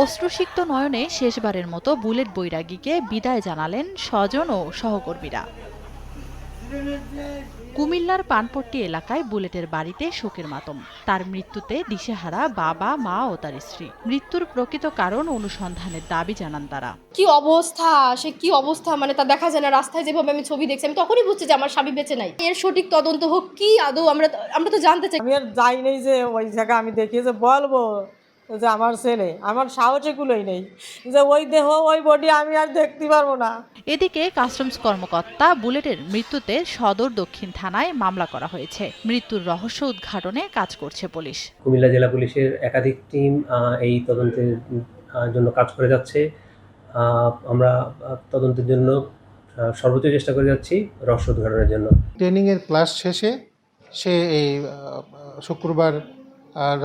অশ্রুসিক্ত নয়নে শেষবারের মতো বুলেট বৈরাগীকে বিদায় জানালেন স্বজন ও সহকর্মীরা। কুমিল্লার পানপট্টি এলাকায় বুলেটের বাড়িতে শোকের মাতম। তার মৃত্যুতে দিশেহারা বাবা, মা ও তার স্ত্রী। মৃত্যুর প্রকৃত কারণ অনুসন্ধানের দাবি জানান তারা। কি অবস্থা, সে কি অবস্থা, মানে তা দেখা যায় না। রাস্তায় যেভাবে আমি ছবি দেখছি, আমি তখনই বুঝছি যে আমার স্বামী বেঁচে নাই। এর সঠিক তদন্ত হোক, কি আদৌ আমরা তো জানতে চাই। আমি আর যাই নেই যে ওই জায়গায় আমি দেখি যে বলবো যে আমার ছেলে, আমার সাহসে কুলোই নেই যে ওই দেহ ওই বডি আমি আর দেখতে পারবো না। এদিকে কাস্টমস কর্মকর্তা বুলেটের মৃত্যুতে সদর দক্ষিণ থানায় মামলা করা হয়েছে। মৃত্যুর রহস্য উদ্ঘাটনে কাজ করছে পুলিশ। কুমিল্লা জেলা পুলিশের একাধিক টিম এই তদন্তের জন্য কাজ করে যাচ্ছে। আমরা তদন্তের জন্য সর্বোচ্চ চেষ্টা করে যাচ্ছি রহস্য উদ্ঘাটনের জন্য। ট্রেনিংয়ের ক্লাস শেষে সে এই শুক্রবার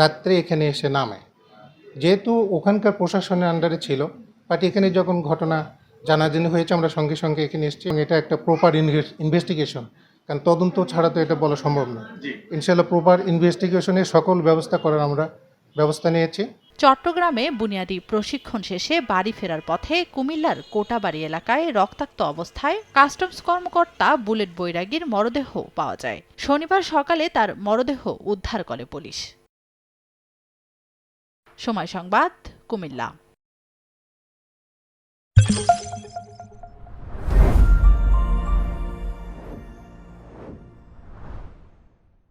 রাত্রে এখানে এসে নামে। যেহেতু ওখানকার প্রশাসনের আন্ডারে ছিল, বাট এখানে যখন ঘটনা জানাজানি হয়েছে আমরা সঙ্গে সঙ্গে এখানে এসেছি। এটা একটা প্রপার ইনভেস্টিগেশন, কারণ তদন্ত ছাড়া তো এটা বলা সম্ভব নয়। ইনশাআল্লাহ প্রপার ইনভেস্টিগেশনের সকল ব্যবস্থা করার আমরা ব্যবস্থা নিয়েছি। চট্টগ্রামে বুনিয়াদী প্রশিক্ষণ শেষে বাড়ি ফেরার পথে কুমিল্লার কোটাবাড়ি এলাকায় রক্তাক্ত অবস্থায় কাস্টমস কর্মকর্তা বুলেট বৈরাগীর মরদেহ পাওয়া যায়। শনিবার সকালে তার মরদেহ উদ্ধার করে পুলিশ। সময় সংবাদ, কুমিল্লা।